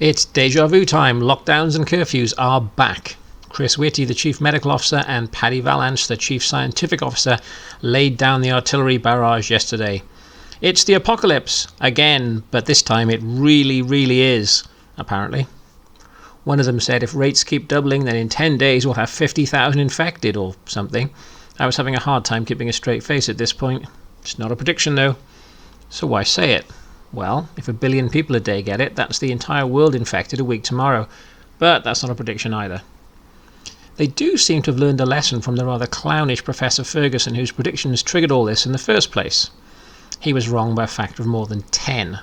It's deja vu time. Lockdowns and curfews are back. Chris Whitty, the Chief Medical Officer, and Paddy Valance, the Chief Scientific Officer, laid down the artillery barrage yesterday. It's the apocalypse again, but this time it really is, apparently. One of them said if rates keep doubling, then in 10 days we'll have 50,000 infected or something. I was having a hard time keeping a straight face at this point. It's not a prediction though. So why say it? Well, if 1 billion people a day get it, that's the entire world infected a week tomorrow. But that's not a prediction either. They do seem to have learned a lesson from the rather clownish Professor Ferguson, whose predictions triggered all this in the first place. He was wrong by a factor of more than 10.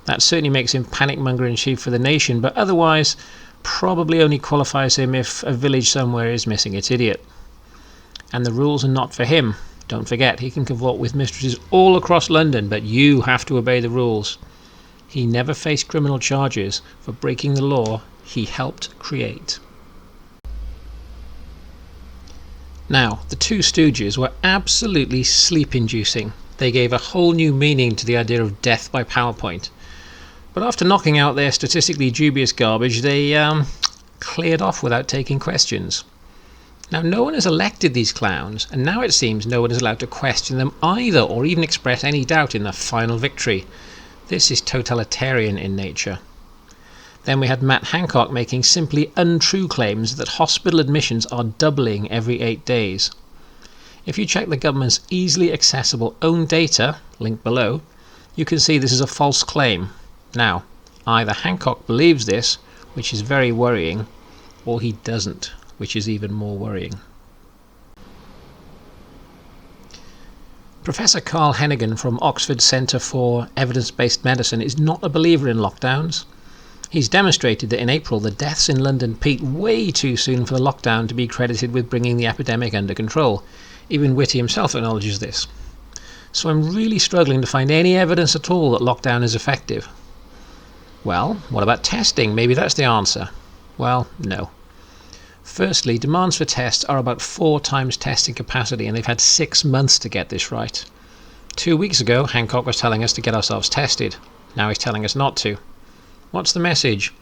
That certainly makes him panic-monger in chief for the nation, but otherwise probably only qualifies him if a village somewhere is missing its idiot. And the rules are not for him. Don't forget, he can cavort with mistresses all across London, but you have to obey the rules. He never faced criminal charges for breaking the law he helped create. Now, the Two Stooges were absolutely sleep-inducing. They gave a whole new meaning to the idea of death by PowerPoint. But after knocking out their statistically dubious garbage, they cleared off without taking questions. Now, no one has elected these clowns, and now it seems no one is allowed to question them either, or even express any doubt in their final victory. This is totalitarian in nature. Then we had Matt Hancock making simply untrue claims that hospital admissions are doubling every 8 days. If you check the government's easily accessible own data, link below, you can see this is a false claim. Now, either Hancock believes this, which is very worrying, or he doesn't, which is even more worrying. Professor Carl Hennigan from Oxford Centre for Evidence-Based Medicine is not a believer in lockdowns. He's demonstrated that in April the deaths in London peaked way too soon for the lockdown to be credited with bringing the epidemic under control. Even Whitty himself acknowledges this. So I'm really struggling to find any evidence at all that lockdown is effective. Well, what about testing? Maybe that's the answer. Well, no. Firstly, demands for tests are about 4 times testing capacity, and they've had 6 months to get this right. 2 weeks ago, Hancock was telling us to get ourselves tested. Now he's telling us not to. What's the message?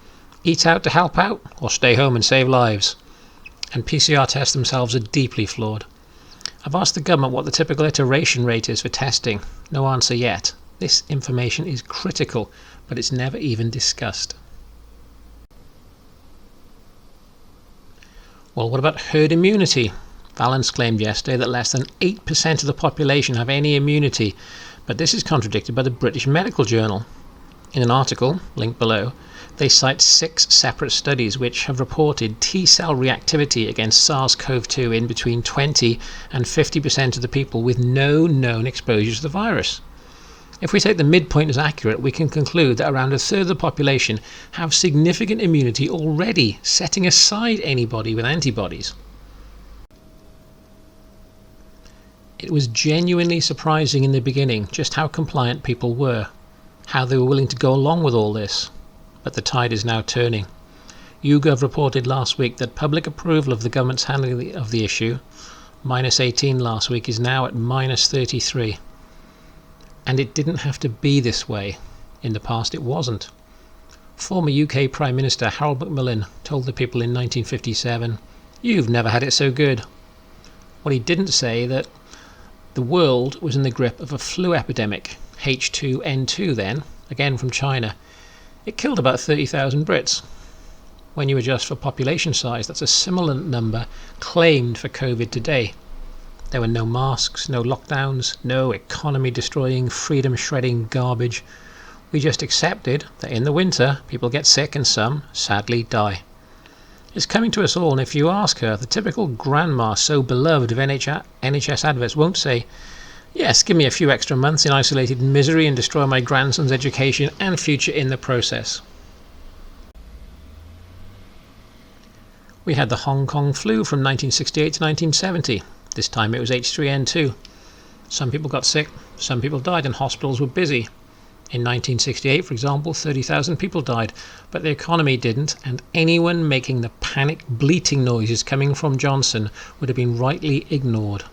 Eat out to help out, or stay home and save lives? And PCR tests themselves are deeply flawed. I've asked the government what the typical iteration rate is for testing. No answer yet. This information is critical, but it's never even discussed. Well, what about herd immunity? Valance claimed yesterday that less than 8% of the population have any immunity, but this is contradicted by the British Medical Journal. In an article, linked below, they cite 6 separate studies which have reported T-cell reactivity against SARS-CoV-2 in between 20 and 50% of the people with no known exposure to the virus. If we take the midpoint as accurate, we can conclude that around a third of the population have significant immunity already, setting aside anybody with antibodies. It was genuinely surprising in the beginning just how compliant people were, how they were willing to go along with all this. But the tide is now turning. YouGov reported last week that public approval of the government's handling of the issue, -18 last week, is now at -33. And it didn't have to be this way. In the past it wasn't. Former UK Prime Minister Harold Macmillan told the people in 1957, "You've never had it so good." Well, he didn't say that the world was in the grip of a flu epidemic, H2N2 then, again from China. It killed about 30,000 Brits. When you adjust for population size, that's a similar number claimed for COVID today. There were no masks, no lockdowns, no economy-destroying, freedom-shredding garbage. We just accepted that in the winter people get sick and some, sadly, die. It's coming to us all, and if you ask her, the typical grandma so beloved of NHS adverts won't say, "Yes, give me a few extra months in isolated misery and destroy my grandson's education and future in the process." We had the Hong Kong flu from 1968 to 1970. This time it was H3N2. Some people got sick, some people died, and hospitals were busy. In 1968, for example, 30,000 people died, but the economy didn't, and anyone making the panic bleating noises coming from Johnson would have been rightly ignored.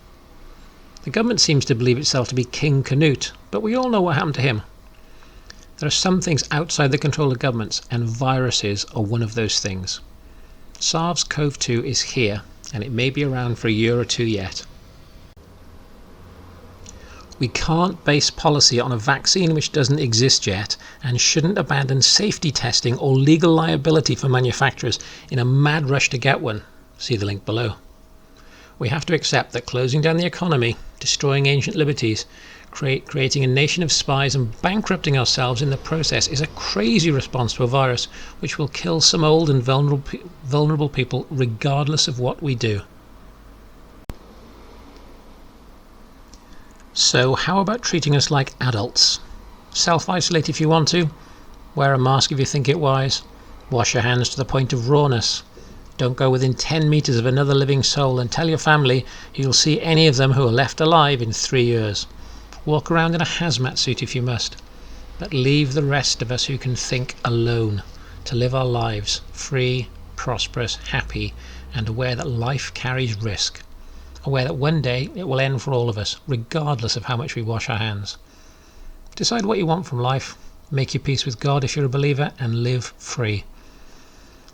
The government seems to believe itself to be King Canute, but we all know what happened to him. There are some things outside the control of governments, and viruses are one of those things. SARS-CoV-2 is here, and it may be around for a year or two yet. We can't base policy on a vaccine which doesn't exist yet, and shouldn't abandon safety testing or legal liability for manufacturers in a mad rush to get one. See the link below. We have to accept that closing down the economy, destroying ancient liberties, creating a nation of spies and bankrupting ourselves in the process is a crazy response to a virus which will kill some old and vulnerable people regardless of what we do. So how about treating us like adults? Self-isolate if you want to, wear a mask if you think it wise, wash your hands to the point of rawness, don't go within 10 meters of another living soul, and tell your family you'll see any of them who are left alive in 3 years. Walk around in a hazmat suit if you must, but leave the rest of us who can think alone to live our lives free, prosperous, happy, and aware that life carries risk. Aware that one day it will end for all of us, regardless of how much we wash our hands. Decide what you want from life, make your peace with God if you're a believer, and live free.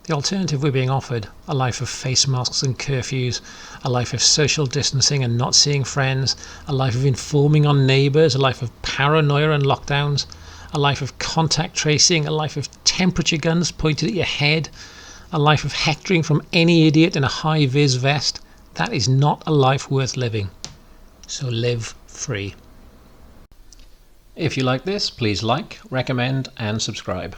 The alternative we're being offered, a life of face masks and curfews, a life of social distancing and not seeing friends, a life of informing on neighbours, a life of paranoia and lockdowns, a life of contact tracing, a life of temperature guns pointed at your head, a life of hectoring from any idiot in a high-vis vest, that is not a life worth living. So live free. If you like this, please like, recommend and subscribe.